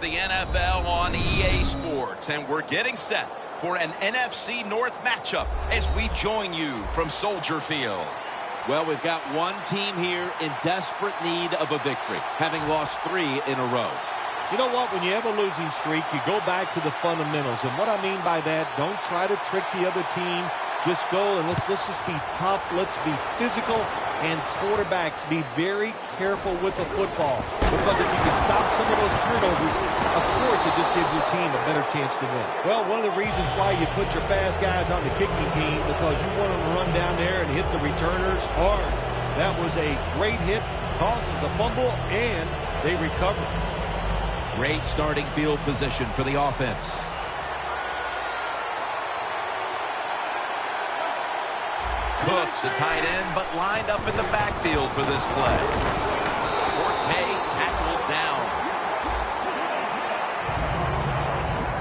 the NFL on EA Sports, and we're getting set for an NFC North matchup as we join you from Soldier Field. Well, we've got one team here in desperate need of a victory, having lost 3 in a row. You know what? When you have a losing streak, you go back to the fundamentals. And what I mean by that, don't try to trick the other team. Just go and let's just be tough. Let's be physical. And quarterbacks, be very careful with the football. Because if you can stop some of those turnovers, of course it just gives your team a better chance to win. Well, one of the reasons why you put your fast guys on the kicking team, because you want them to run down there and hit the returners hard. That was a great hit, causes the fumble, and they recover. Great starting field position for the offense. Cooks a tight end, but lined up in the backfield for this play. Forte tackled down.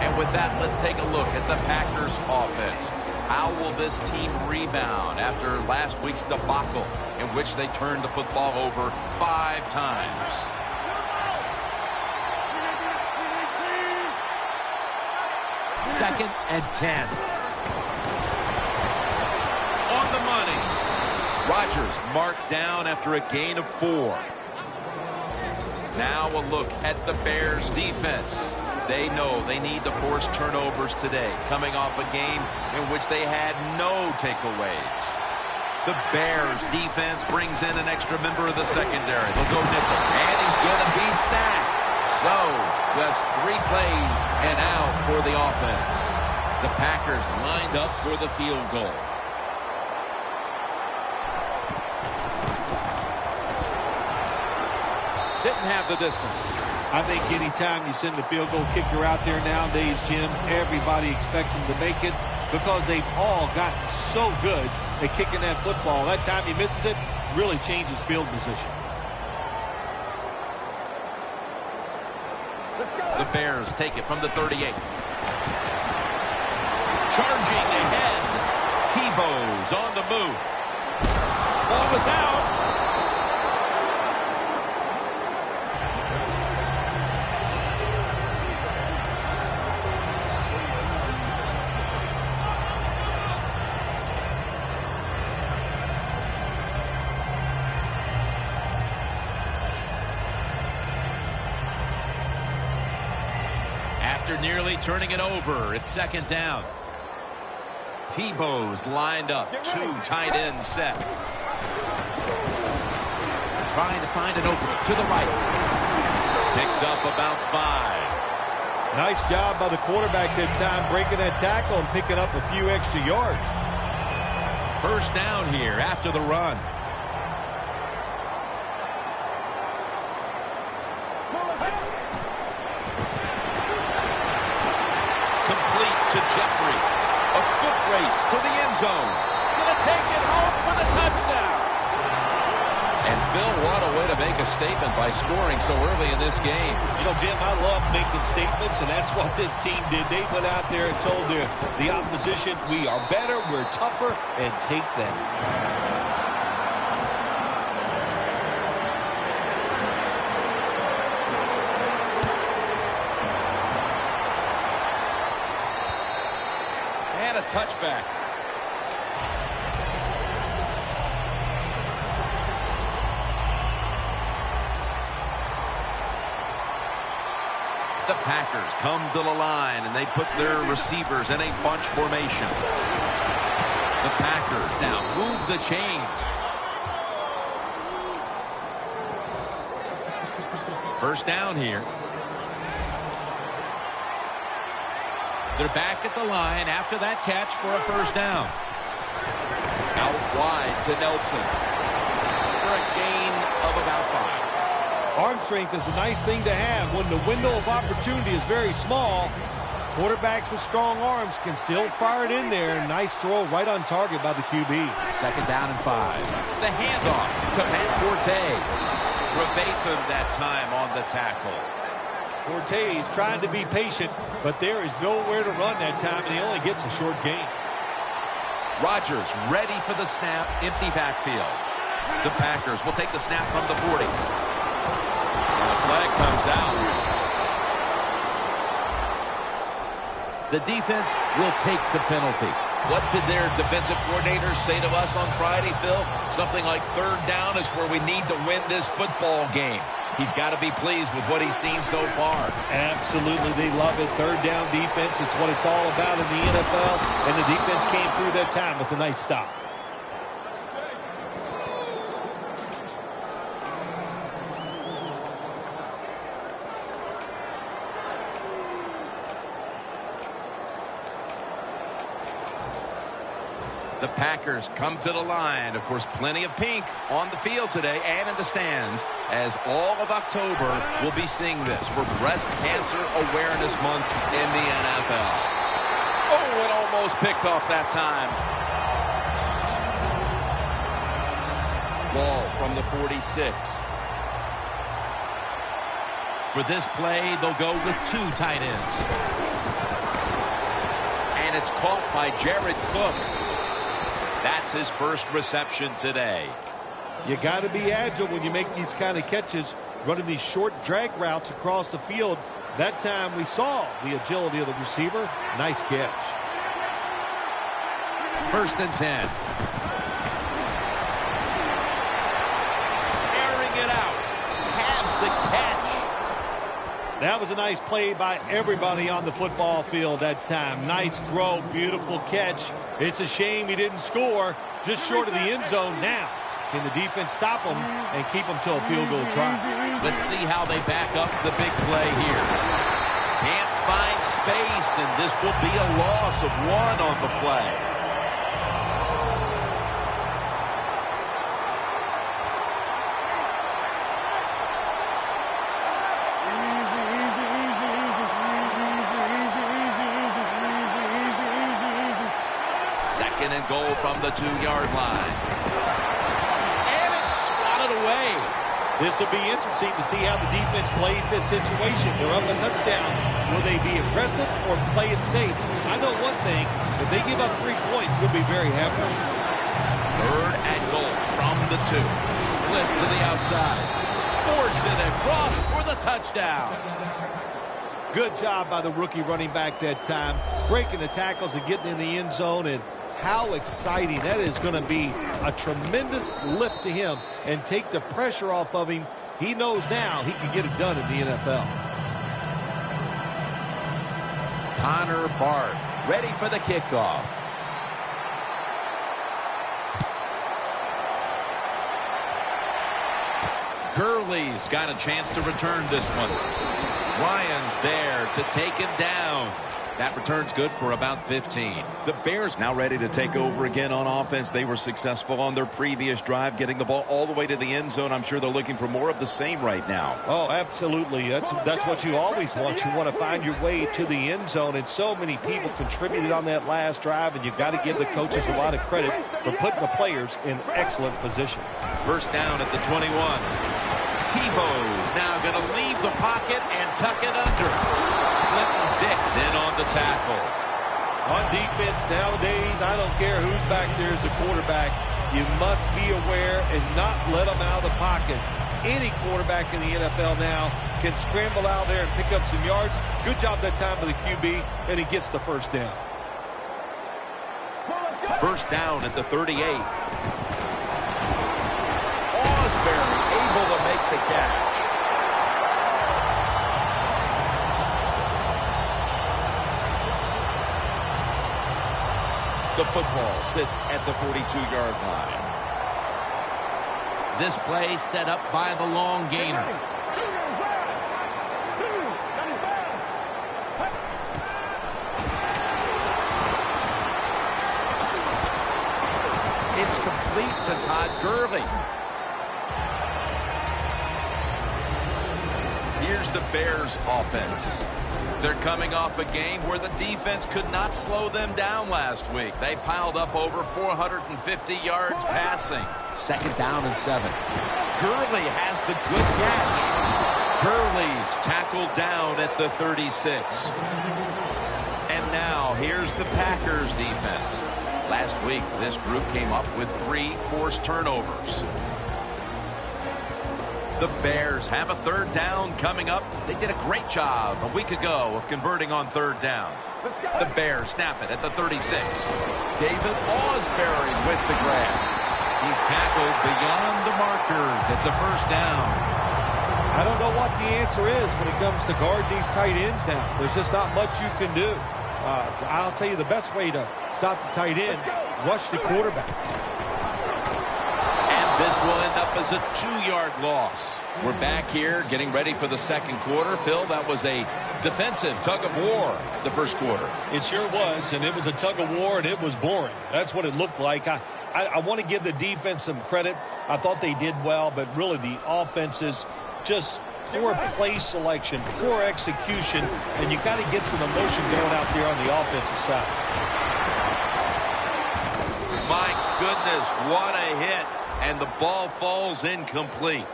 And with that, let's take a look at the Packers offense. How will this team rebound after last week's debacle in which they turned the football over 5 times? Second and 10. On the money. Rodgers marked down after a gain of 4. Now a look at the Bears defense. They know they need to force turnovers today, coming off a game in which they had no takeaways. The Bears defense brings in an extra member of the secondary. They'll go nickel, and he's going to be sacked. So, just 3 plays and out for the offense. The Packers lined up for the field goal. Didn't have the distance. I think anytime you send a field goal kicker out there nowadays, Jim, everybody expects him to make it because they've all gotten so good at kicking that football. That time he misses it, really changes field position. The Bears take it from the 38. Charging ahead. Tebow's on the move. Ball is out. After nearly turning it over, it's second down. Tebow's lined up, 2 tight ends set. Trying to find an opening to the right. Picks up about 5. Nice job by the quarterback that time, breaking that tackle and picking up a few extra yards. First down here after the run. To Jeffrey. A foot race to the end zone. Gonna take it home for the touchdown. And Phil, what a way to make a statement by scoring so early in this game. You know, Jim, I love making statements, and that's what this team did. They went out there and told the opposition, we are better, we're tougher, and take that. Touchback. The Packers come to the line and they put their receivers in a bunch formation. The Packers now move the chains. First down here. They're back at the line after that catch for a first down. Out wide to Nelson for a gain of about 5. Arm strength is a nice thing to have when the window of opportunity is very small. Quarterbacks with strong arms can still fire it in there. Nice throw right on target by the QB. Second down and 5. The handoff to Matt Forte. Trevathan that time on the tackle. Forte is trying to be patient, but there is nowhere to run that time, and he only gets a short gain. Rodgers ready for the snap, empty backfield. The Packers will take the snap from the 40. And the flag comes out. The defense will take the penalty. What did their defensive coordinators say to us on Friday, Phil? Something like third down is where we need to win this football game. He's got to be pleased with what he's seen so far. Absolutely, they love it. Third down defense, it's what it's all about in the NFL, and the defense came through that time with a nice stop. The Packers come to the line. Of course, plenty of pink on the field today and in the stands, as all of October will be seeing this for Breast Cancer Awareness Month in the NFL. Oh, it almost picked off that time. Ball from the 46. For this play, they'll go with 2 tight ends. And it's caught by Jared Cook. That's his first reception today. You got to be agile when you make these kind of catches, running these short drag routes across the field. That time we saw the agility of the receiver. Nice catch. 1st and 10. Airing it out. Has the catch. That was a nice play by everybody on the football field that time. Nice throw, beautiful catch. It's a shame he didn't score, just short of the end zone now. Can the defense stop him and keep him to a field goal try? Let's see how they back up the big play here. Can't find space, and this will be a loss of 1 on the play. Second and goal from the 2-yard line. And it's swatted away. This will be interesting to see how the defense plays this situation. They're up a touchdown. Will they be aggressive or play it safe? I know one thing. If they give up 3 points, they'll be very happy. 3rd and goal from the 2. Flip to the outside. Force it across for the touchdown. Good job by the rookie running back that time, breaking the tackles and getting in the end zone. And how exciting. That is going to be a tremendous lift to him and take the pressure off of him. He knows now he can get it done in the NFL. Connor Bart ready for the kickoff. Gurley's got a chance to return this one. Ryan's there to take him down. That return's good for about 15. The Bears now ready to take over again on offense. They were successful on their previous drive, getting the ball all the way to the end zone. I'm sure they're looking for more of the same right now. Oh, absolutely. That's what you always want. You want to find your way to the end zone, and so many people contributed on that last drive, and you've got to give the coaches a lot of credit for putting the players in excellent position. First down at the 21. Tebow's now going to leave the pocket and tuck it under. Clinton Dix in on the tackle. On defense nowadays, I don't care who's back there as a quarterback. You must be aware and not let them out of the pocket. Any quarterback in the NFL now can scramble out there and pick up some yards. Good job that time by the QB, and he gets the first down. First down at the 38. Osbury able to make the catch. The football sits at the 42-yard line. This play set up by the long gainer. It's complete to Todd Gurley. Here's the Bears offense. They're coming off a game where the defense could not slow them down last week. They piled up over 450 yards passing. 2nd down and 7. Gurley has the good catch. Gurley's tackled down at the 36. And now here's the Packers defense. Last week, this group came up with 3 forced turnovers. The Bears have a 3rd down coming up. They did a great job a week ago of converting on 3rd down. The Bears snap it at the 36. David Osbury with the grab. He's tackled beyond the markers. It's a first down. I don't know what the answer is when it comes to guarding these tight ends now. There's just not much you can do. I'll tell you the best way to stop the tight end, rush the quarterback. This will end up as a 2-yard loss. We're back here getting ready for the second quarter. Phil, that was a defensive tug-of-war the first quarter. It sure was, and it was a tug-of-war, and it was boring. That's what it looked like. I want to give the defense some credit. I thought they did well, but really the offenses, just poor play selection, poor execution, and you got to get some emotion going out there on the offensive side. My goodness, what a hit. And the ball falls incomplete.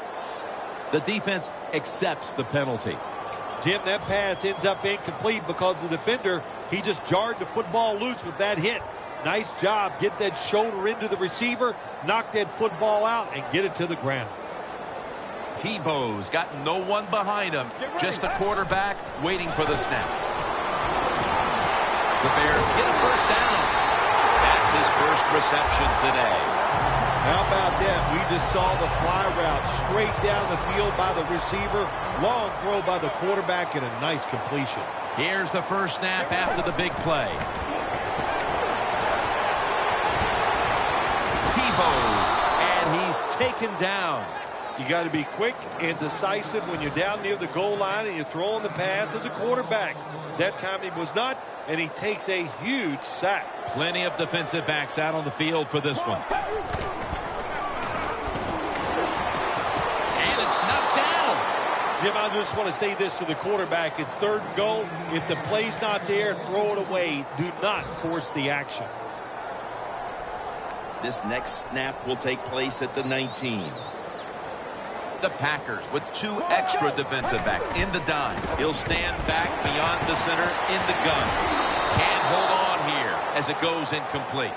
The defense accepts the penalty. Jim, that pass ends up incomplete because the defender, he just jarred the football loose with that hit. Nice job. Get that shoulder into the receiver, knock that football out, and get it to the ground. Tebow's got no one behind him. Just a quarterback waiting for the snap. The Bears get a first down. That's his first reception today. How about that? We just saw the fly route straight down the field by the receiver. Long throw by the quarterback and a nice completion. Here's the first snap after the big play. Tebow's, and he's taken down. You got to be quick and decisive when you're down near the goal line and you're throwing the pass as a quarterback. That time he was not, and he takes a huge sack. Plenty of defensive backs out on the field for this one. And it's knocked down. Jim, I just want to say this to the quarterback. It's 3rd and goal. If the play's not there, throw it away. Do not force the action. This next snap will take place at the 19. The Packers with 2 extra defensive backs in the dime. He'll stand back beyond the center in the gun. Can't hold on here as it goes incomplete.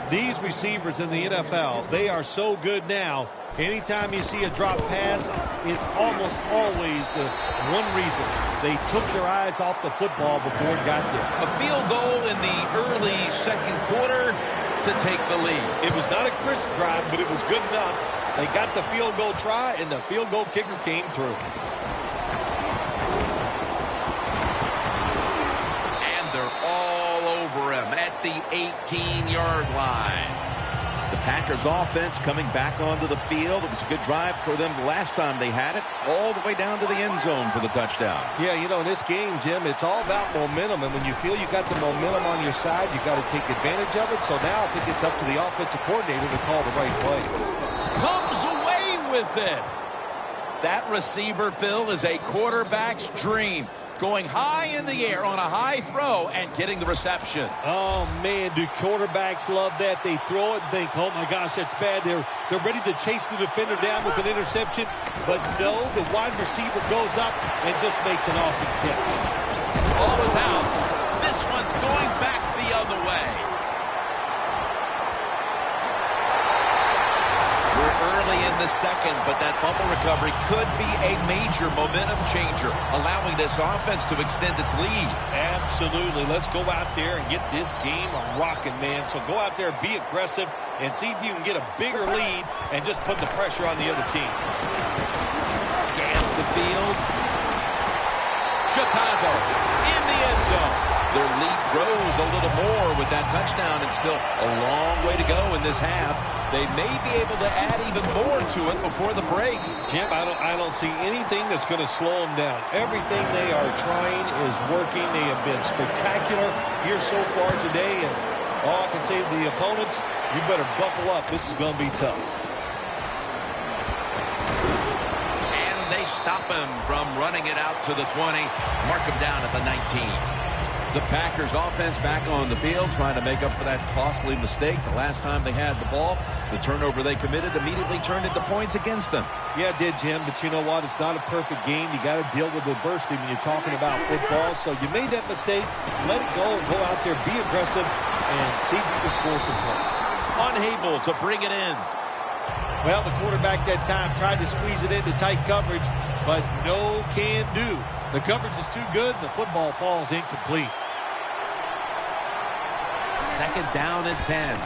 These receivers in the NFL, they are so good now. Anytime you see a drop pass, it's almost always the one reason. They took their eyes off the football before it got there. A field goal in the early second quarter to take the lead. It was not a crisp drive, but it was good enough. They got the field goal try, and the field goal kicker came through. And they're all over him at the 18-yard line. The Packers offense coming back onto the field. It was a good drive for them the last time they had it, all the way down to the end zone for the touchdown. Yeah, you know, in this game, Jim, it's all about momentum. And when you feel you got the momentum on your side, you got to take advantage of it. So now I think it's up to the offensive coordinator to call the right plays. Comes away with it. That receiver, Phil, is a quarterback's dream. Going high in the air on a high throw and getting the reception. Oh, man, do quarterbacks love that. They throw it and think, oh, my gosh, that's bad. They're ready to chase the defender down with an interception. But no, the wide receiver goes up and just makes an awesome catch. Ball is out. This one's going back the other way. Early in the second, but that fumble recovery could be a major momentum changer, allowing this offense to extend its lead. Absolutely. Let's go out there and get this game rocking, man. So go out there, be aggressive, and see if you can get a bigger lead and just put the pressure on the other team. Scans the field. Chicago in the end zone. Their lead grows a little more with that touchdown, and still a long way to go in this half. They may be able to add even more to it before the break. Jim, I don't see anything that's going to slow them down. Everything they are trying is working. They have been spectacular here so far today, and all I can say to the opponents, you better buckle up. This is going to be tough. And they stop him from running it out to the 20, mark him down at the 19. The Packers offense back on the field trying to make up for that costly mistake. The last time they had the ball, the turnover they committed immediately turned into points against them. Yeah, it did, Jim, but you know what? It's not a perfect game. You got to deal with adversity when you're talking about football. So you made that mistake, let it go, and go out there, be aggressive, and see if you can score some points. Unable to bring it in. Well, the quarterback that time tried to squeeze it into tight coverage, but no can do. The coverage is too good, and the football falls incomplete. Second down and 10.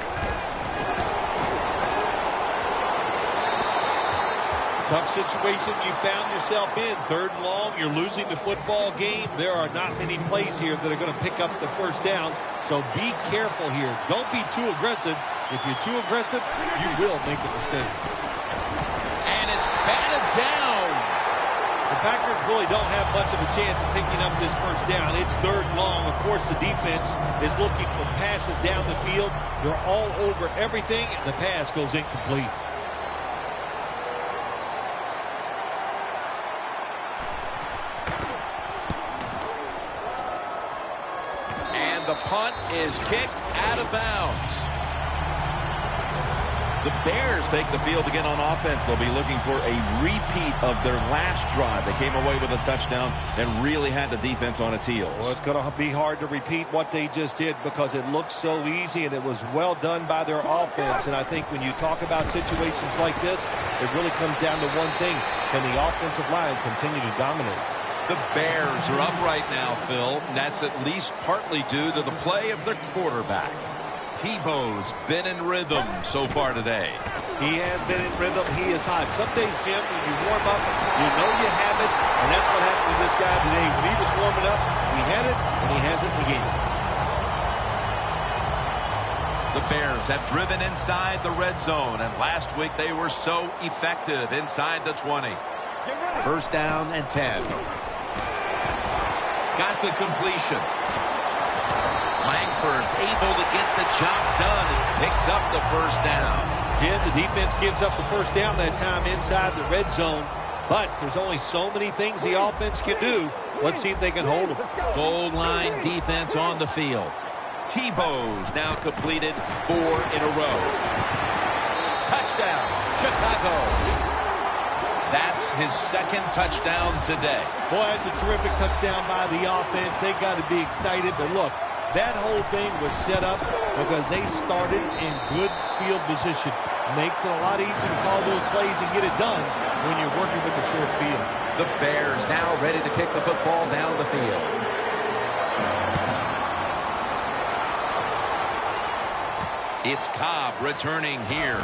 Tough situation you found yourself in. Third and long, you're losing the football game. There are not many plays here that are going to pick up the first down, so be careful here. Don't be too aggressive. If you're too aggressive, you will make a mistake. And it's batted down. The Packers really don't have much of a chance of picking up this first down. It's third and long. Of course, the defense is looking for passes down the field. They're all over everything, and the pass goes incomplete. The punt is kicked out of bounds. The Bears take the field again on offense. They'll be looking for a repeat of their last drive. They came away with a touchdown and really had the defense on its heels. Well, it's going to be hard to repeat what they just did because it looked so easy and it was well done by their offense. And I think when you talk about situations like this, it really comes down to one thing. Can the offensive line continue to dominate? The Bears are up right now, Phil, and that's at least partly due to the play of their quarterback. Tebow's been in rhythm so far today. He has been in rhythm. He is hot. Some days, Jim, when you warm up, you know you have it, and that's what happened to this guy today. When he was warming up, he had it, and he has it in the game. The Bears have driven inside the red zone, and last week they were so effective inside the 20. First down and 10. Got the completion. Langford's able to get the job done and picks up the first down. Jim, the defense gives up the first down that time inside the red zone, but there's only so many things the offense can do. Let's see if they can hold them. Goal line defense on the field. Tebow's now completed 4 in a row. Touchdown, Chicago. That's his second touchdown today. Boy, that's a terrific touchdown by the offense. They got to be excited. But look, that whole thing was set up because they started in good field position. Makes it a lot easier to call those plays and get it done when you're working with the short field. The Bears now ready to kick the football down the field. It's Cobb returning here.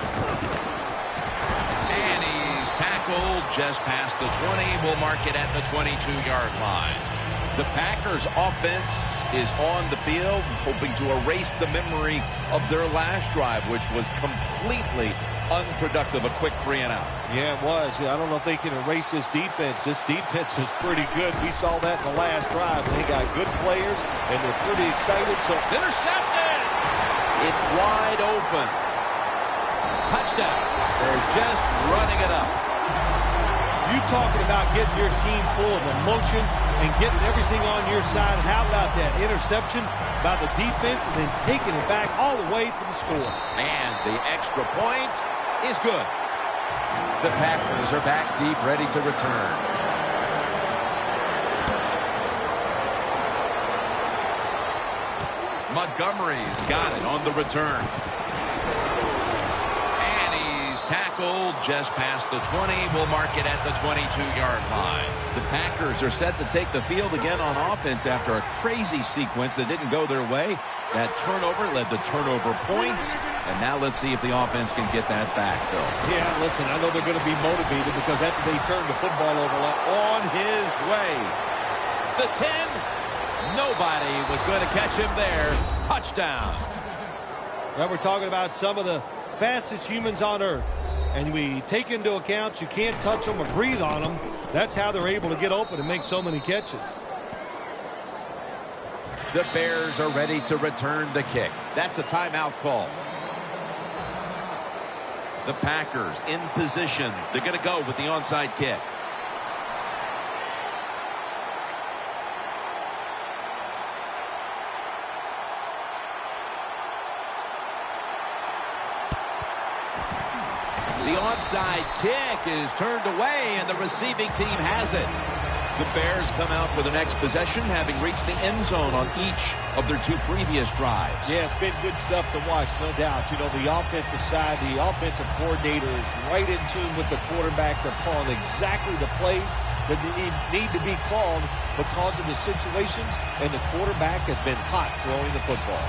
And he's tackled just past the 20. We'll mark it at the 22-yard line. The Packers offense is on the field, hoping to erase the memory of their last drive, which was completely unproductive, a quick 3 and out. Yeah, it was. I don't know if they can erase this defense. This defense is pretty good. We saw that in the last drive. They got good players, and they're pretty excited. So It's intercepted. It's wide open. Touchdown. they're just running it up. You talking about getting your team full of emotion and getting everything on your side. How about that interception by the defense and then taking it back all the way for the score? And the extra point is good. The Packers are back deep, ready to return. Montgomery's got it on the return. And he's tackled just past the 20. We'll mark it at the 22-yard line. The Packers are set to take the field again on offense after a crazy sequence that didn't go their way. That turnover led to turnover points. And now let's see if the offense can get that back, Phil. Yeah, listen, I know they're going to be motivated because after they turn the football over on his way. The 10. Nobody was going to catch him there. Touchdown. Well, we're talking about some of the fastest humans on earth. And we take into account you can't touch them or breathe on them. That's how they're able to get open and make so many catches. The Bears are ready to return the kick. That's a timeout call. The Packers in position. They're going to go with the onside kick. The onside kick is turned away, and the receiving team has it. The Bears come out for the next possession, having reached the end zone on each of their 2 previous drives. Yeah, it's been good stuff to watch, no doubt. You know, the offensive side, the offensive coordinator is right in tune with the quarterback. They're calling exactly the plays that need to be called because of the situations, and the quarterback has been hot throwing the football.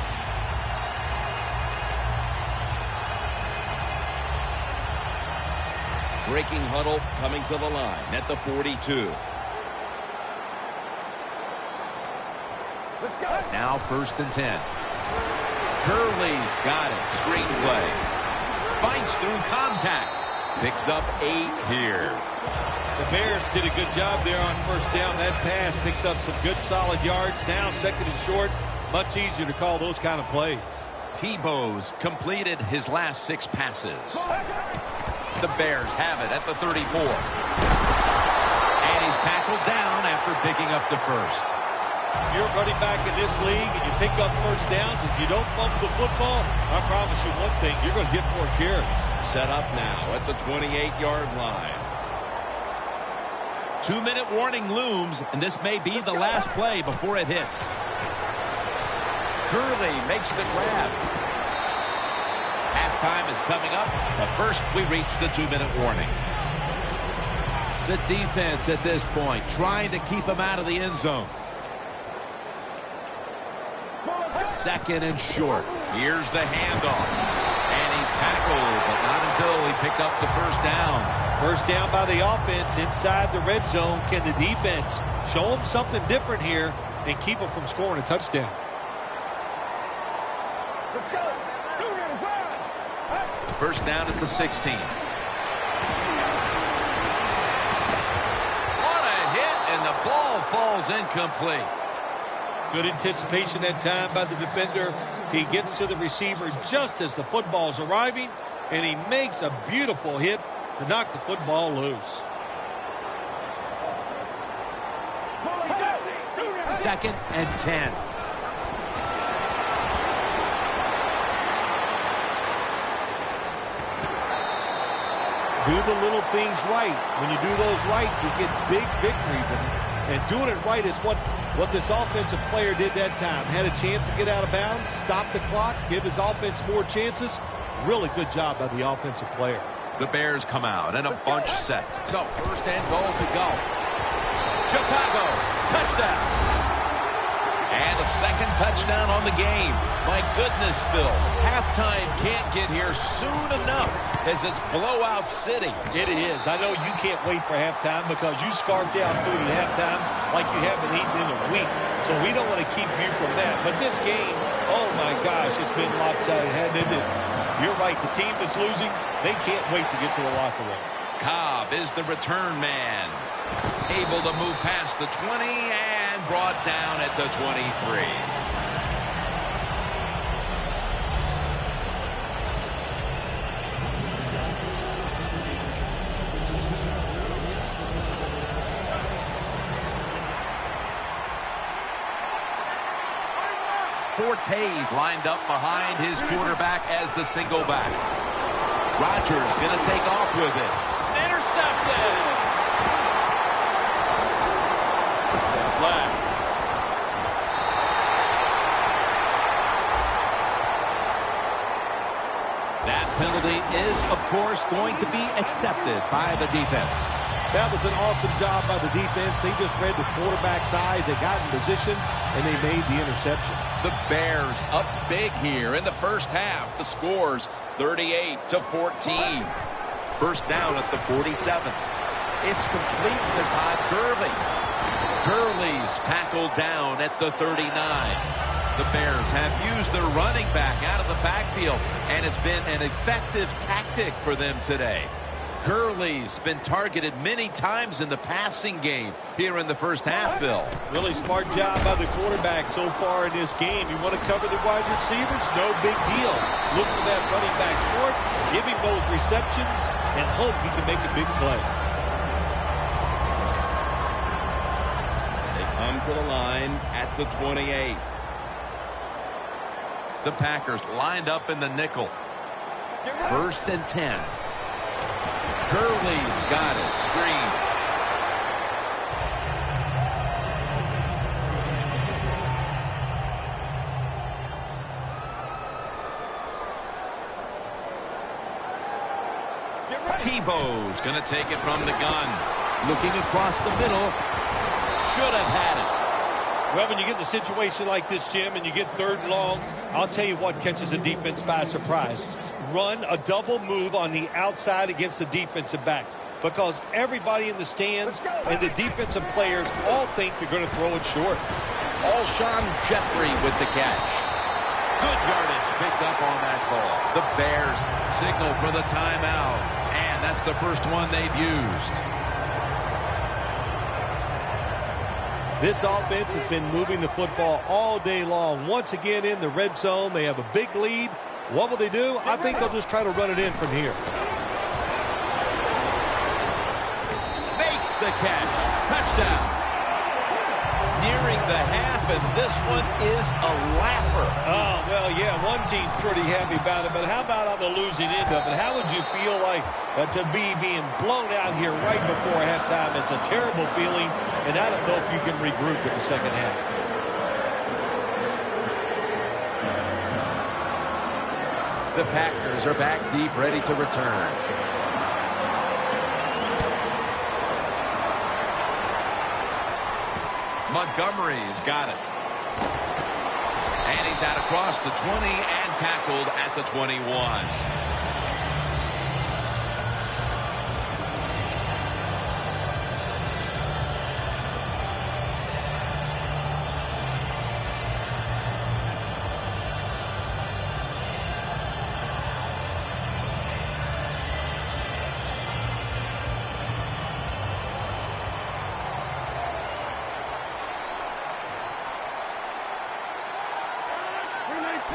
Breaking huddle coming to the line at the 42. Let's go. Now 1st and 10. Gurley's got it. Screenplay. Fights through contact. Picks up 8 here. The Bears did a good job there on 1st down. That pass picks up some good solid yards. Now 2nd and short. Much easier to call those kind of plays. Tebow's completed his last 6 passes. The Bears have it at the 34. And he's tackled down after picking up the 1st. You're running back in this league and you pick up 1st downs and you don't fumble the football, I promise you one thing, you're going to get more carries. Set up now at the 28-yard line. 2-minute warning looms, and this may be the last play before it hits. Gurley makes the grab. Halftime is coming up, but first we reach the 2-minute warning. The defense at this point trying to keep him out of the end zone. 2nd and short. Here's the handoff. And he's tackled, but not until he picked up the 1st down. 1st down by the offense inside the red zone. Can the defense show them something different here and keep them from scoring a touchdown? Let's go. 1st down at the 16. What a hit, and the ball falls incomplete. Good anticipation that time by the defender. He gets to the receiver just as the football's arriving, and he makes a beautiful hit to knock the football loose. 2nd and 10. Do the little things right. When you do those right, you get big victories. And doing it right is what this offensive player did that time. Had a chance to get out of bounds, stop the clock, give his offense more chances. Really good job by the offensive player. The Bears come out and a bunch set. So 1st and goal to go. Chicago, touchdown. And a 2nd touchdown on the game. My goodness, Bill. Halftime can't get here soon enough as it's blowout city. It is. I know you can't wait for halftime because you scarfed down food at halftime like you haven't eaten in a week. So we don't want to keep you from that. But this game, oh my gosh, it's been lopsided, hasn't it? You're right. The team that's losing, they can't wait to get to the locker room. Cobb is the return man. Able to move past the 20 and brought down at the 23. Forte's lined up behind his quarterback as the single back. Rodgers going to take off with it. Intercepted! Flag. That penalty is, of course, going to be accepted by the defense. That was an awesome job by the defense. They just read the quarterback's eyes. They got in position, and they made the interception. The Bears up big here in the 1st half. The score's 38-14. 1st down at the 47. It's complete to Todd Gurley. Gurley's tackled down at the 39. The Bears have used their running back out of the backfield, and it's been an effective tactic for them today. Gurley's been targeted many times in the passing game here in the 1st half, Phil. Really smart job by the quarterback so far in this game. You want to cover the wide receivers? No big deal. Look for that running back short, give him those receptions, and hope he can make a big play. They come to the line at the 28. The Packers lined up in the nickel. 1st and 10. Gurley's got it. Screen. Tebow's going to take it from the gun. Looking across the middle. Should have had it. Well, when you get in a situation like this, Jim, and you get 3rd and long, I'll tell you what catches a defense by surprise. Run a double move on the outside against the defensive back, because everybody in the stands and the defensive players all think they're going to throw it short. Alshon Jeffrey with the catch. Good yardage picked up on that call. The Bears signal for the timeout, and that's the first one they've used. This offense has been moving the football all day long. Once again in the red zone, they have a big lead. What will they do? I think they'll just try to run it in from here. Makes the catch. Touchdown. Nearing the half, and this one is a laugher. Oh, well, yeah, one team's pretty happy about it, but how about on the losing end of it? How would you feel like to be being blown out here right before halftime? It's a terrible feeling, and I don't know if you can regroup in the second half. The Packers are back deep, ready to return. Montgomery's got it. And he's out across the 20 and tackled at the 21.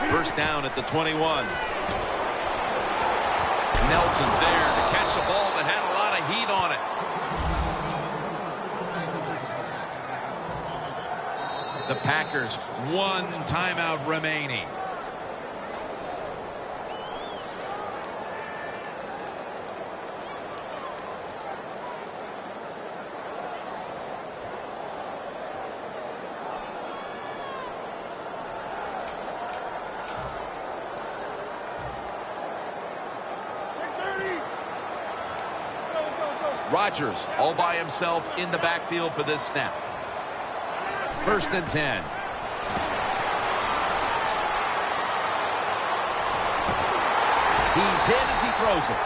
First down at the 21. Nelson's there to catch the ball that had a lot of heat on it. The Packers, 1 timeout remaining. Rodgers all by himself in the backfield for this snap. 1st and 10. He's hit as he throws it.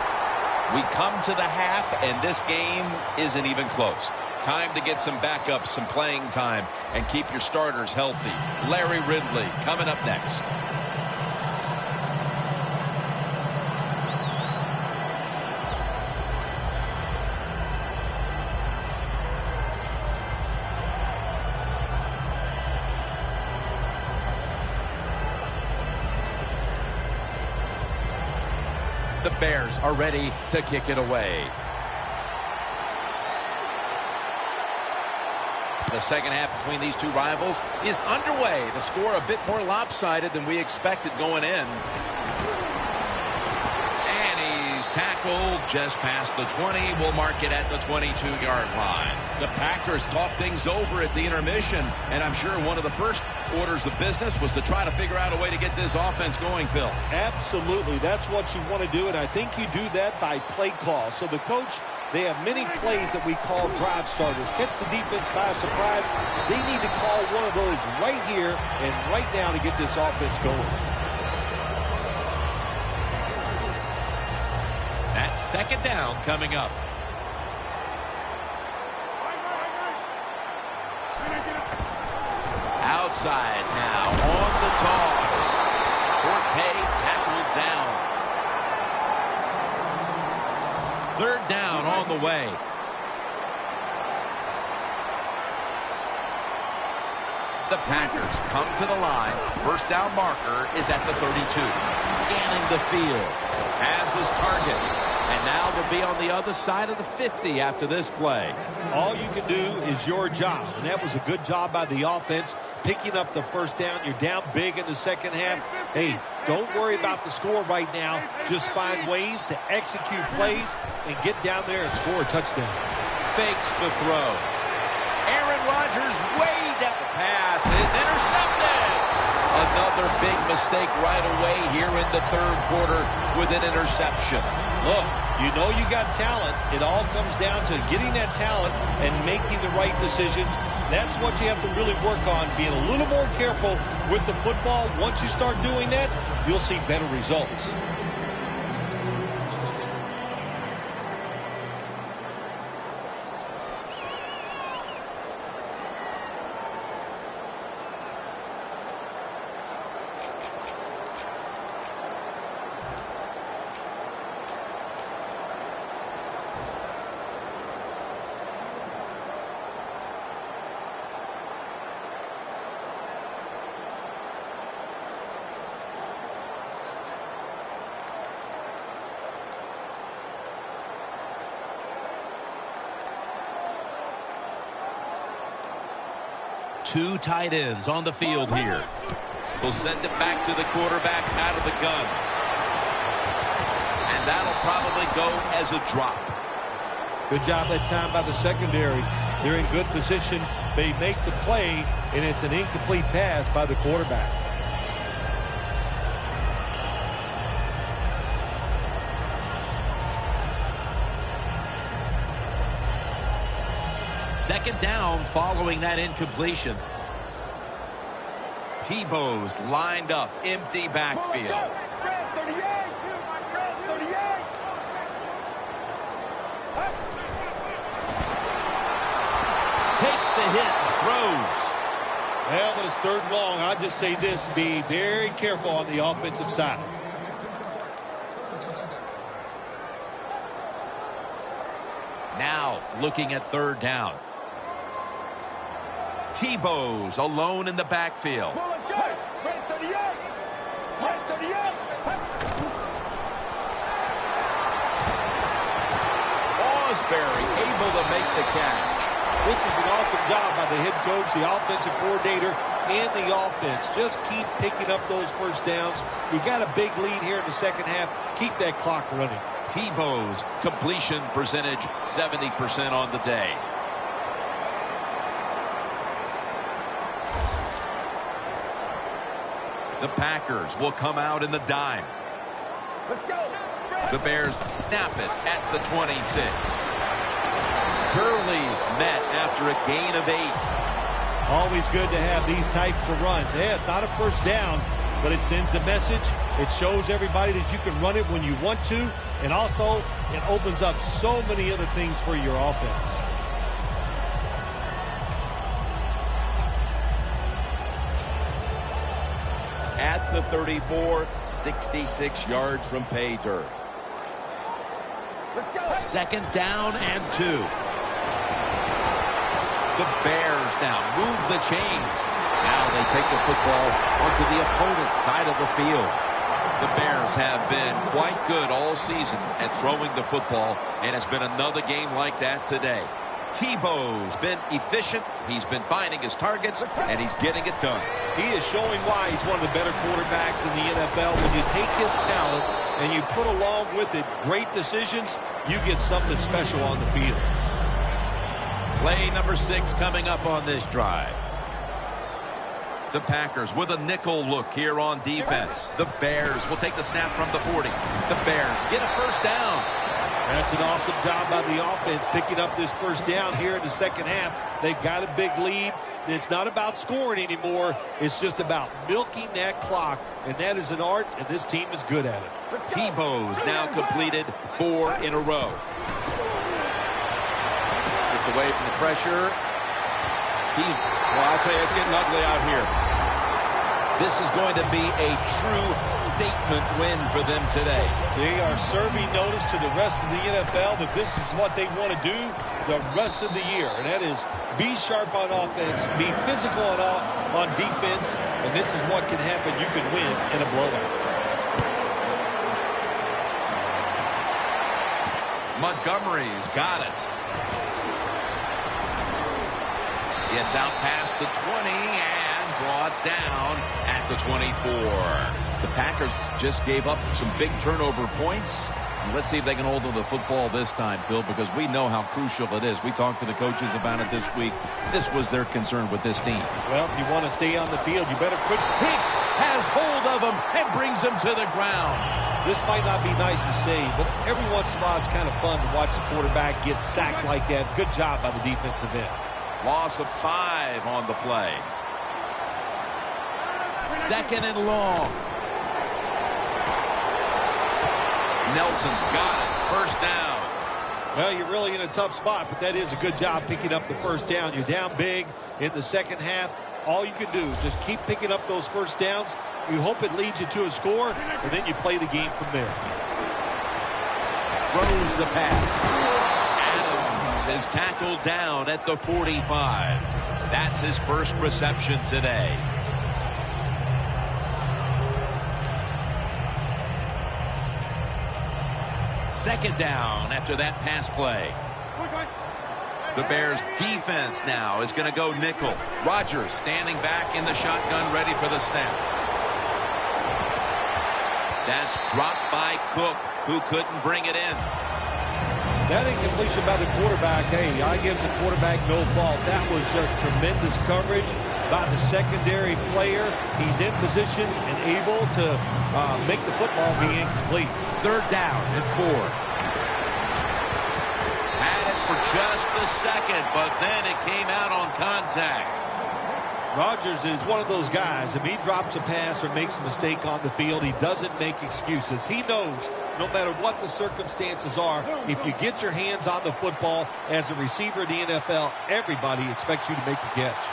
We come to the half, and this game isn't even close. Time to get some backups, some playing time, and keep your starters healthy. Larry Ridley coming up next. The Bears are ready to kick it away. The second half between these two rivals is underway. The score a bit more lopsided than we expected going in. And he's tackled just past the 20. We'll mark it at the 22-yard line. The Packers talked things over at the intermission, and I'm sure one of the first orders of business was to try to figure out a way to get this offense going, Phil. Absolutely. That's what you want to do, and I think you do that by play call. So the coach, they have many plays that we call drive starters. Catch the defense by surprise. They need to call one of those right here and right now to get this offense going. That's 2nd down coming up. Outside now on the toss. Forte tackled down. 3rd down on the way. The Packers come to the line. First down marker is at the 32. Scanning the field. Has his target. And now they'll be on the other side of the 50 after this play. All you can do is your job, and that was a good job by the offense, picking up the first down. You're down big in the second half. Hey, don't worry about the score right now. Just find ways to execute plays and get down there and score a touchdown. Fakes the throw. Aaron Rodgers way down. The pass is intercepted. Another big mistake right away here in the 3rd quarter with an interception. Look, you know you got talent. It all comes down to getting that talent and making the right decisions. That's what you have to really work on, being a little more careful with the football. Once you start doing that, you'll see better results. Two tight ends on the field here. We'll send it back to the quarterback out of the gun. And that'll probably go as a drop. Good job that time by the secondary. They're in good position. They make the play, and it's an incomplete pass by the quarterback. Second down following that incompletion. Tebow's lined up, empty backfield. Takes the hit, throws. Well, when it's third and long, I'd just say this, be very careful on the offensive side. Now looking at third down. Tebow's alone in the backfield. Osbury able to make the catch. This is an awesome job by the head coach, the offensive coordinator, and the offense. Just keep picking up those first downs. You got a big lead here in the second half. Keep that clock running. Tebow's completion percentage 70% on the day. The Packers will come out in the dime. Let's go. The Bears snap it at the 26. Gurley's met after a gain of 8. Always good to have these types of runs. Yeah, it's not a first down, but it sends a message. It shows everybody that you can run it when you want to, and also it opens up so many other things for your offense. At the 34, 66 yards from pay dirt. Let's go. Second down and 2. The Bears now move the chains. Now they take the football onto the opponent's side of the field. The Bears have been quite good all season at throwing the football, and it's been another game like that today. Tebow's been efficient. He's been finding his targets, and he's getting it done. He is showing why he's one of the better quarterbacks in the NFL. When you take his talent and you put along with it great decisions, you get something special on the field. Play number 6 coming up on this drive. The Packers with a nickel look here on defense. The Bears will take the snap from the 40. The Bears get a first down. That's an awesome job by the offense picking up this first down here in the second half. They've got a big lead. It's not about scoring anymore. It's just about milking that clock, and that is an art, and this team is good at it. Tebow's now completed 4 in a row. Gets away from the pressure. Well, I'll tell you, it's getting ugly out here. This is going to be a true statement win for them today. They are serving notice to the rest of the NFL that this is what they want to do the rest of the year. And that is be sharp on offense, be physical on defense, and this is what can happen. You can win in a blowout. Montgomery's got it. Gets out past the 20 and brought down at the 24. The Packers just gave up some big turnover points. And let's see if they can hold on to the football this time, Phil, because we know how crucial it is. We talked to the coaches about it this week. This was their concern with this team. Well, if you want to stay on the field, you better quit. Hicks has hold of him and brings him to the ground. This might not be nice to say, but every once in a while it's kind of fun to watch the quarterback get sacked like that. Good job by the defensive end. Loss of 5 on the play. 2nd and long. Nelson's got it. 1st down. Well, you're really in a tough spot, but that is a good job picking up the 1st down. You're down big in the 2nd half. All you can do is just keep picking up those 1st downs. You hope it leads you to a score, and then you play the game from there. Throws the pass. Adams is tackled down at the 45. That's his 1st reception today. Second down after that pass play. The Bears defense now is going to go nickel. Rodgers standing back in the shotgun, ready for the snap. That's dropped by Cook, who couldn't bring it in. That incompletion by the quarterback, hey, I give the quarterback no fault. That was just tremendous coverage by the secondary player. He's in position and able to make the football be incomplete. 3rd down and 4. Had it for just a second, but then it came out on contact. Rodgers is one of those guys. If he drops a pass or makes a mistake on the field, he doesn't make excuses. He knows no matter what the circumstances are, if you get your hands on the football as a receiver in the NFL, everybody expects you to make the catch.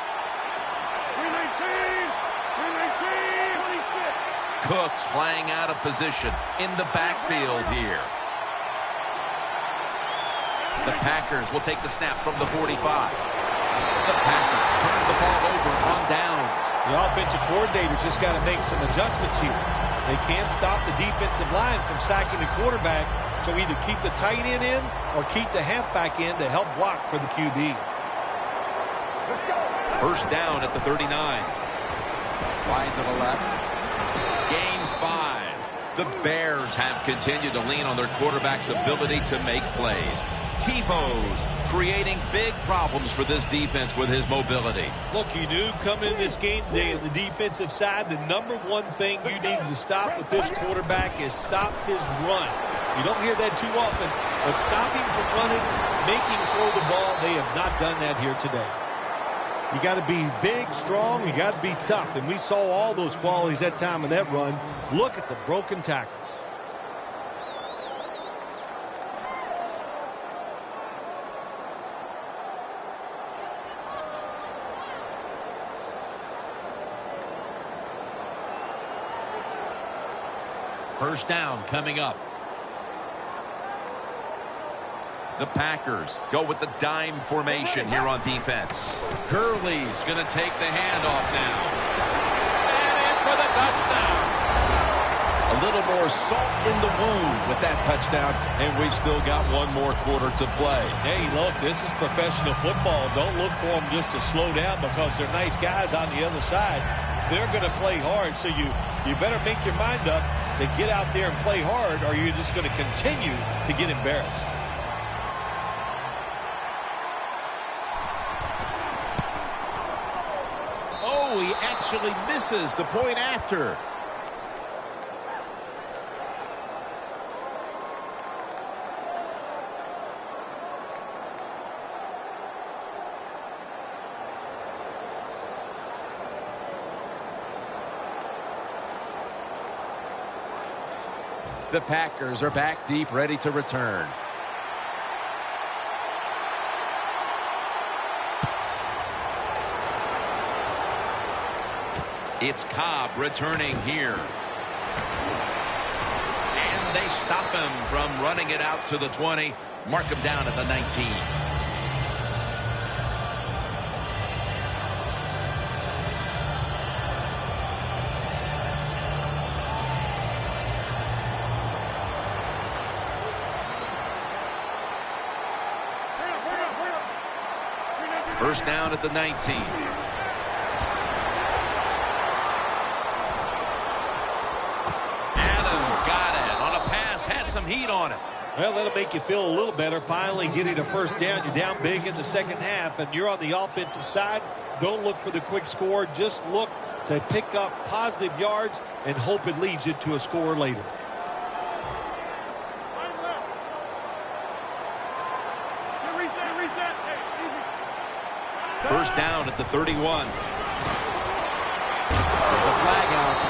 Cook's playing out of position in the backfield here. The Packers will take the snap from the 45. The Packers turn the ball over on downs. The offensive coordinator's just got to make some adjustments here. They can't stop the defensive line from sacking the quarterback, so either keep the tight end in or keep the halfback in to help block for the QB. Let's go. 1st down at the 39. Wide to the left. Gains 5. The Bears have continued to lean on their quarterback's ability to make plays. Tebow's creating big problems for this defense with his mobility. Look, you knew coming in this game today on the defensive side, the number one thing you needed to stop with this quarterback is stop his run. You don't hear that too often, but stop him from running, make him throw the ball. They have not done that here today. You got to be big, strong. You got to be tough. And we saw all those qualities that time in that run. Look at the broken tackles. First down coming up. The Packers go with the dime formation here on defense. Gurley's going to take the handoff now. And in for the touchdown. A little more salt in the wound with that touchdown, and we've still got one more quarter to play. Hey, look, this is professional football. Don't look for them just to slow down because they're nice guys on the other side. They're going to play hard, so you better make your mind up to get out there and play hard, or you're just going to continue to get embarrassed. Oh, he actually misses the point after. The Packers are back deep, ready to return. It's Cobb returning here. And they stop him from running it out to the 20. Mark him down at the 19. First down at the 19. Adams got it on a pass, had some heat on it. Well, that'll make you feel a little better. Finally getting a first down. You're down big in the second half, and you're on the offensive side. Don't look for the quick score. Just look to pick up positive yards and hope it leads you to a score later. First down at the 31. There's a flag out.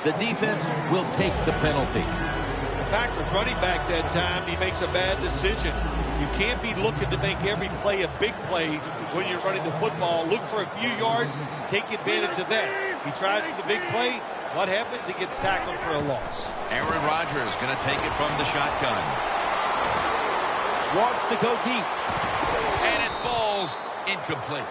The defense will take the penalty. The Packers running back that time, he makes a bad decision. You can't be looking to make every play a big play when you're running the football. Look for a few yards, take advantage of that. He tries for the big play. What happens? He gets tackled for a loss. Aaron Rodgers going to take it from the shotgun. Wants to go deep. And it falls incomplete.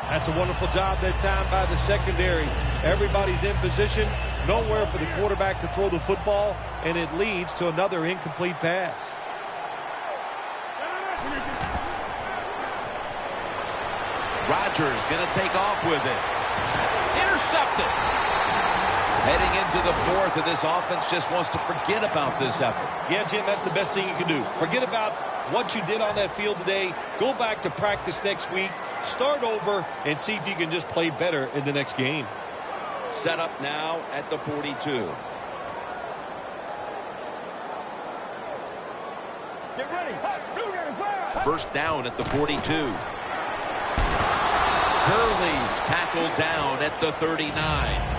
That's a wonderful job that time by the secondary. Everybody's in position. Nowhere for the quarterback to throw the football, and it leads to another incomplete pass. Rodgers going to take off with it. Intercepted. Heading into the fourth, and this offense just wants to forget about this effort. Yeah, Jim, that's the best thing you can do. Forget about what you did on that field today. Go back to practice next week. Start over and see if you can just play better in the next game. Set up now at the 42. Get ready. First down at the 42. Gurley's tackled down at the 39.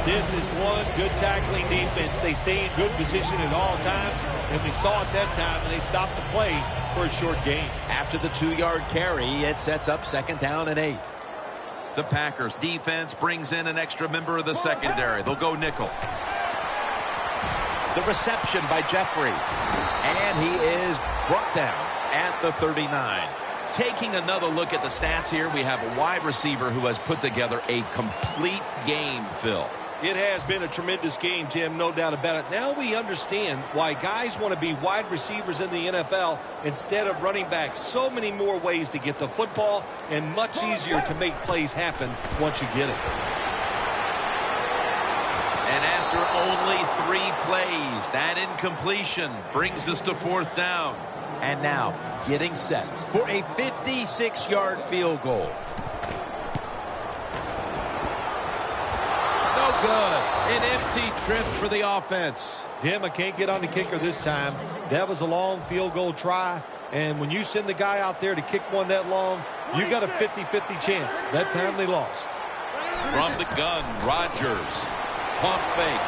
This is one good tackling defense. They stay in good position at all times, and we saw it that time, and they stopped the play for a short gain. After the 2-yard carry, it sets up second down and 8. The Packers defense brings in an extra member of the secondary. They'll go nickel. The reception by Jeffrey. And he is brought down at the 39. Taking another look at the stats here, we have a wide receiver who has put together a complete game, Phil. It has been a tremendous game, Jim, no doubt about it. Now we understand why guys want to be wide receivers in the NFL instead of running backs. So many more ways to get the football and much easier to make plays happen once you get it. And after only 3 plays, that incompletion brings us to fourth down. And now getting set for a 56-yard field goal. No good. An empty trip for the offense. Jim, I can't get on the kicker this time. That was a long field goal try. And when you send the guy out there to kick one that long, you got a 50-50 chance. That time they lost. From the gun, Rodgers. Pump fake.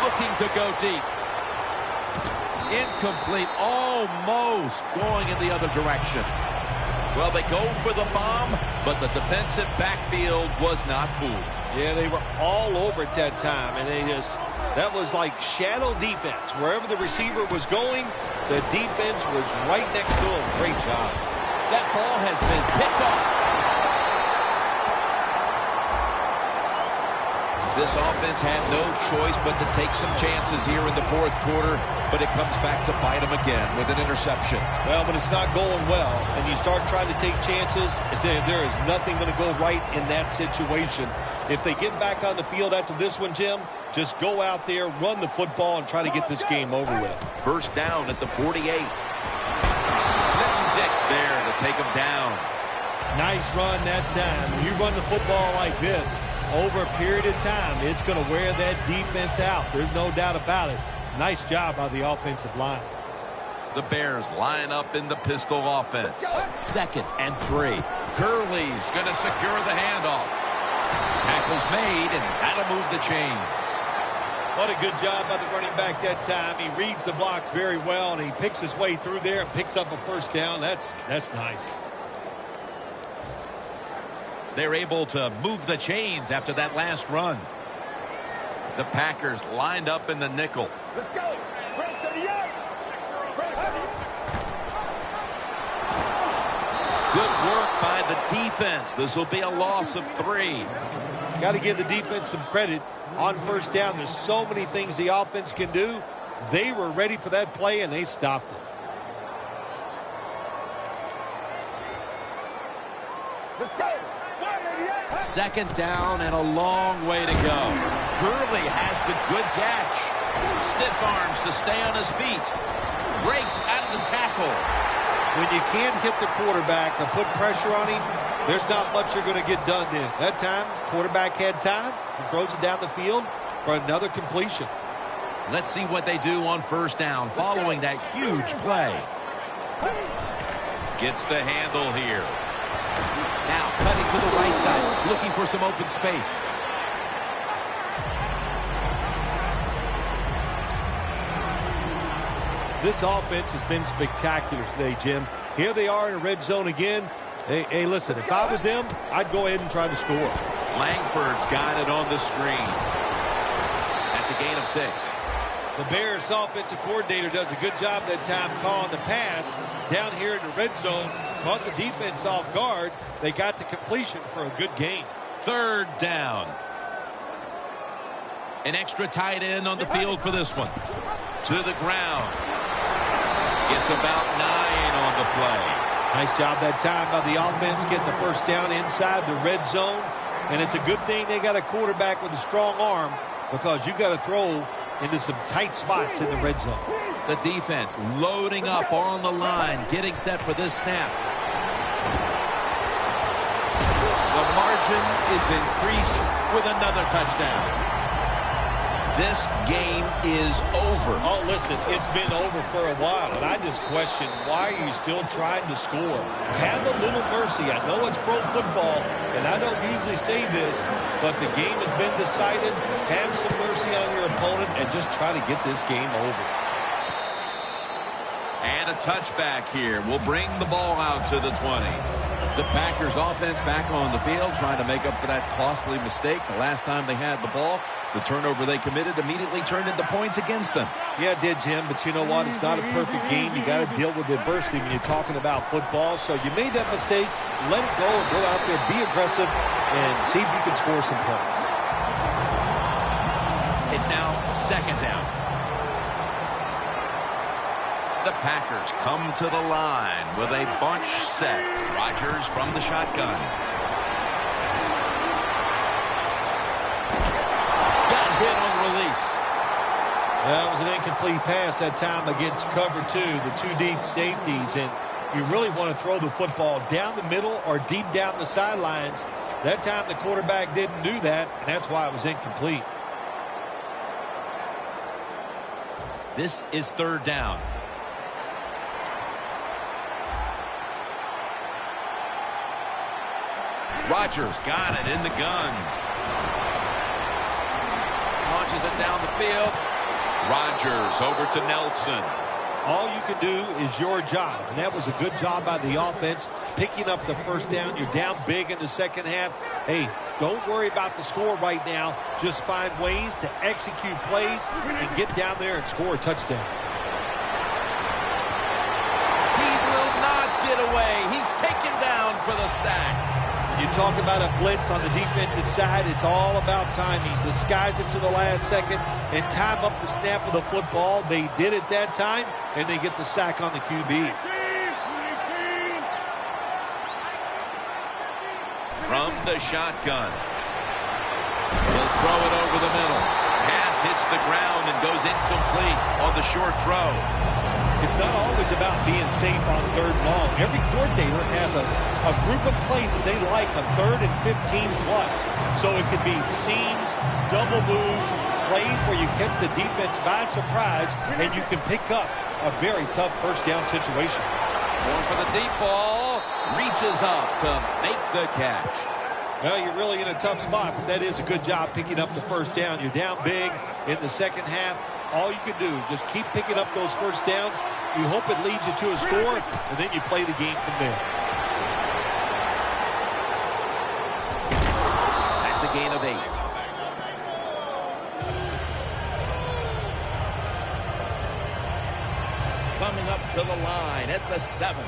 Looking to go deep. Incomplete, almost going in the other direction. Well, they go for the bomb, but the defensive backfield was not fooled. Yeah, they were all over at that time, and that was like shadow defense. Wherever the receiver was going, the defense was right next to him. Great job. That ball has been picked off. This offense had no choice but to take some chances here in the fourth quarter, but it comes back to bite them again with an interception. Well, but it's not going well, and you start trying to take chances, there is nothing going to go right in that situation. If they get back on the field after this one, Jim, just go out there, run the football, and try to get this game over with. First down at the 48. Dix there to take him down. Nice run that time. When you run the football like this, over a period of time, it's going to wear that defense out. There's no doubt about it. Nice job by the offensive line. The Bears line up in the pistol offense. Second and 3. Gurley's going to secure the handoff. Tackle's made, and that'll move the chains. What a good job by the running back that time. He reads the blocks very well, and he picks his way through there and picks up a first down. That's nice. They're able to move the chains after that last run. The Packers lined up in the nickel. Let's go. 38. Good work by the defense. This will be a loss of 3. Got to give the defense some credit on first down. There's so many things the offense can do. They were ready for that play, and they stopped it. Let's go. Second down and a long way to go. Gurley has the good catch. Stiff arms to stay on his feet. Breaks out of the tackle. When you can't hit the quarterback or put pressure on him, there's not much you're going to get done then. That time, quarterback had time. He throws it down the field for another completion. Let's see what they do on first down following that huge play. Gets the handle here. Now cutting to the right side, looking for some open space. This offense has been spectacular today, Jim. Here they are in a red zone again. Hey, listen, if I was them, I'd go ahead and try to score. Langford's got it on the screen. That's a gain of 6. The Bears offensive coordinator does a good job that time calling the pass down here in the red zone. Caught the defense off guard. They got the completion for a good gain. Third down. An extra tight end on the field for this one. To the ground. Gets about 9 on the play. Nice job that time by the offense getting the first down inside the red zone. And it's a good thing they got a quarterback with a strong arm, because you got to throw into some tight spots in the red zone. The defense loading up on the line, getting set for this snap. The margin is increased with another touchdown. This game is over. Oh, listen, it's been over for a while, and I just question, why are you still trying to score? Have a little mercy. I know it's pro football, and I don't usually say this, but the game has been decided. Have some mercy on your opponent and just try to get this game over. And a touchback here will bring the ball out to the 20. The Packers offense back on the field trying to make up for that costly mistake. The last time they had the ball, the turnover they committed immediately turned into points against them. Yeah, it did, Jim, but you know what? It's not a perfect game. You got to deal with adversity when you're talking about football. So you made that mistake, let it go, and go out there, be aggressive, and see if you can score some points. It's now second down. The Packers come to the line with a bunch set. Rodgers from the shotgun. Got hit on release. That was an incomplete pass that time against cover 2, the 2 deep safeties. And you really want to throw the football down the middle or deep down the sidelines. That time the quarterback didn't do that, and that's why it was incomplete. This is third down. Rodgers got it in the gun. Launches it down the field. Rodgers over to Nelson. All you can do is your job, and that was a good job by the offense, picking up the first down. You're down big in the second half. Hey, don't worry about the score right now. Just find ways to execute plays and get down there and score a touchdown. He will not get away. He's taken down for the sack. You talk about a blitz on the defensive side, it's all about timing. Disguise it to the last second and time up the snap of the football. They did it that time, and they get the sack on the QB. From the shotgun. He'll throw it over the middle. Pass hits the ground and goes incomplete on the short throw. It's not always about being safe on third and long. Every coordinator has a group of plays that they like on 3rd and 15 plus. So it could be seams, double moves, plays where you catch the defense by surprise and you can pick up a very tough first down situation. Going for the deep ball. Reaches up to make the catch. Well, you're really in a tough spot, but that is a good job picking up the first down. You're down big in the second half. All you can do is just keep picking up those first downs. You hope it leads you to a score, and then you play the game from there. That's a gain of 8. Coming up to the line at the 7.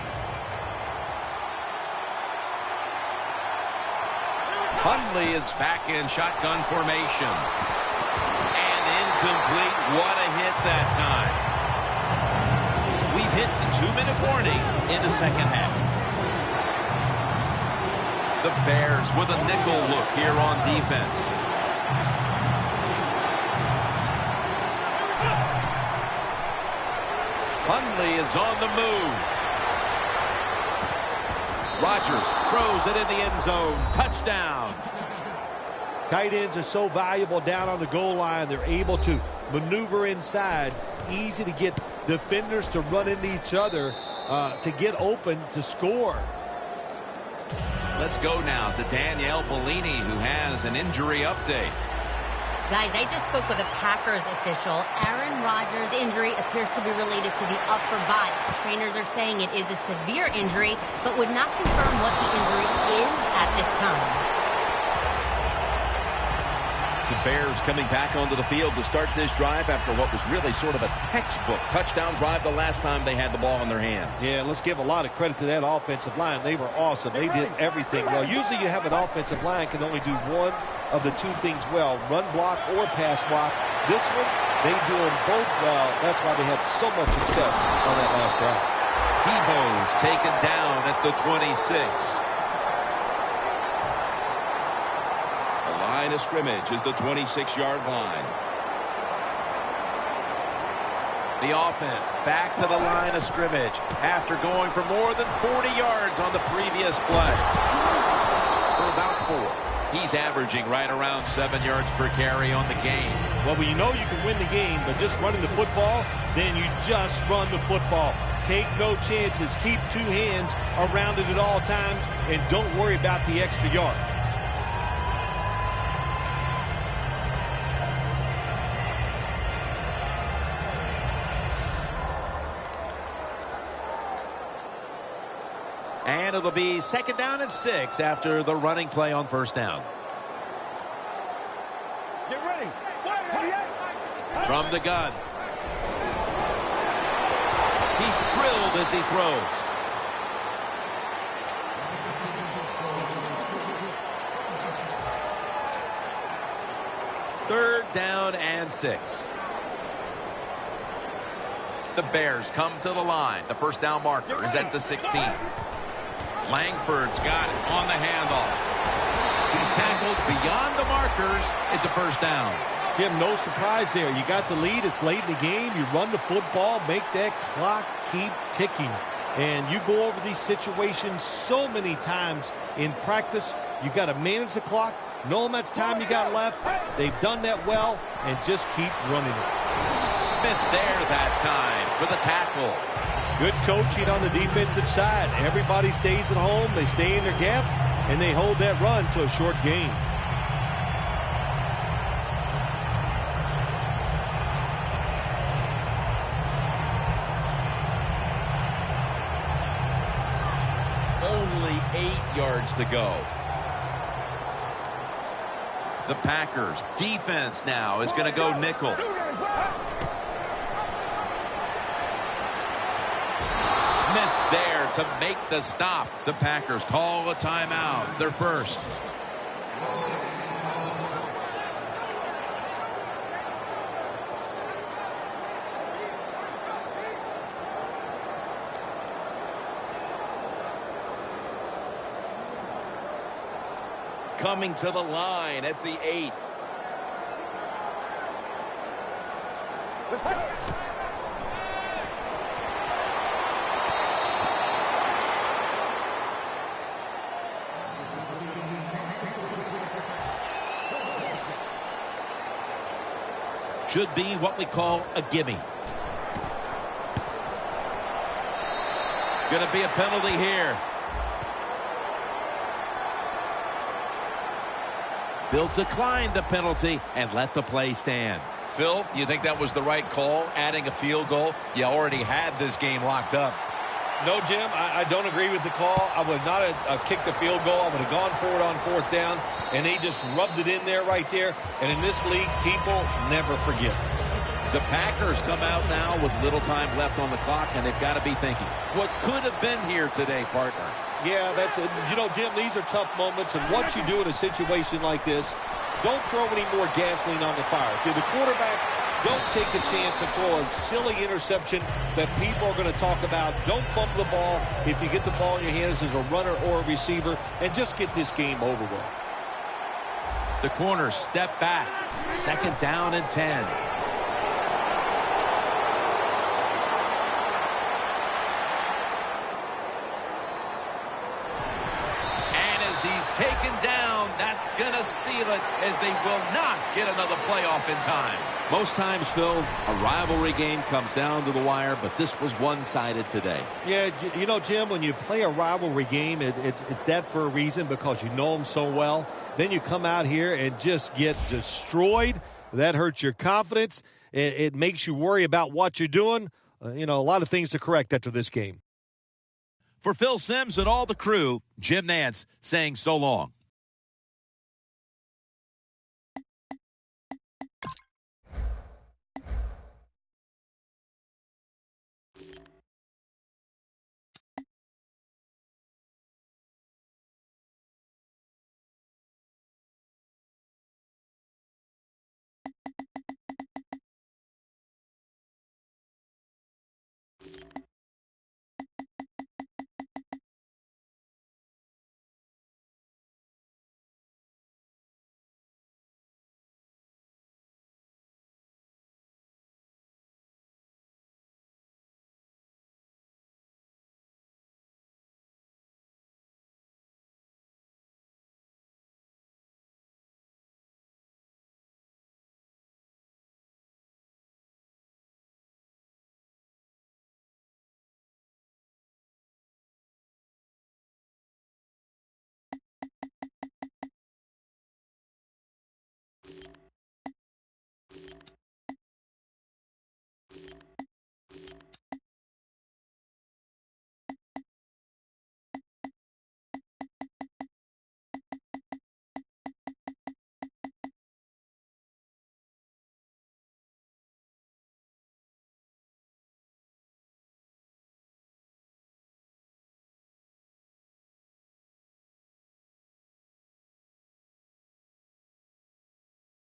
Hundley is back in shotgun formation. And incomplete. What a hit that time. We've hit the 2-minute warning in the second half. The Bears with a nickel look here on defense. Hundley is on the move. Rodgers throws it in the end zone. Touchdown. Tight ends are so valuable down on the goal line. They're able to maneuver inside. Easy to get defenders to run into each other to get open to score. Let's go now to Danielle Bellini, who has an injury update. Guys, I just spoke with a Packers official. Aaron Rodgers' injury appears to be related to the upper body. Trainers are saying it is a severe injury, but would not confirm what the injury is at this time. The Bears coming back onto the field to start this drive after what was really sort of a textbook touchdown drive the last time they had the ball in their hands. Yeah, let's give a lot of credit to that offensive line. They were awesome. They did everything well. Usually you have an offensive line can only do one of the two things well, run block or pass block. This one, they do them both well. That's why they had so much success on that last drive. Tebow's taken down at the 26. Line of scrimmage is the 26-yard line. The offense back to the line of scrimmage after going for more than 40 yards on the previous play. For about 4. He's averaging right around 7 yards per carry on the game. Well, when you know you can win the game, but just running the football, then you just run the football. Take no chances. Keep 2 hands around it at all times, and don't worry about the extra yard. And it'll be 2nd down and 6 after the running play on 1st down. Get ready. From the gun. He's drilled as he throws. Third down and 6. The Bears come to the line. The first down marker is at the 16. Langford's got it on the handoff. He's tackled beyond the markers. It's a first down. Jim, no surprise there. You got the lead. It's late in the game. You run the football, make that clock keep ticking. And you go over these situations so many times in practice. You got to manage the clock, know how much time you got left. They've done that well, and just keep running it. Smith's there that time for the tackle. Good coaching on the defensive side. Everybody stays at home. They stay in their gap, and they hold that run to a short gain. Only 8 yards to go. The Packers defense now is going to go nickel. Smith's there to make the stop. The Packers call a timeout. Their first. Coming to the line at the 8. Let's go. Should be what we call a gimme. Going to be a penalty here. They'll decline the penalty and let the play stand. Phil, you think that was the right call, adding a field goal? You already had this game locked up. No, Jim, I don't agree with the call. I would not have kicked the field goal. I would have gone for it on 4th down, and they just rubbed it in there right there. And in this league, people never forget. The Packers come out now with little time left on the clock, and they've got to be thinking, what could have been here today, partner? Yeah, that's it. You know, Jim, these are tough moments, and what you do in a situation like this, don't throw any more gasoline on the fire. If you're the quarterback, don't take a chance and throw a silly interception that people are going to talk about. Don't fumble the ball if you get the ball in your hands as a runner or a receiver, and just get this game over with. The corner step back. 2nd down and 10. He's taken down. that's going to seal it as they will not get another playoff in time. Most times, Phil, a rivalry game comes down to the wire, but this was one-sided today. Yeah, you know, Jim, when you play a rivalry game, it's that for a reason because you know them so well. Then you come out here and just get destroyed. That hurts your confidence. It makes you worry about what you're doing. A lot of things to correct after this game. For Phil Simms and all the crew, Jim Nantz saying so long.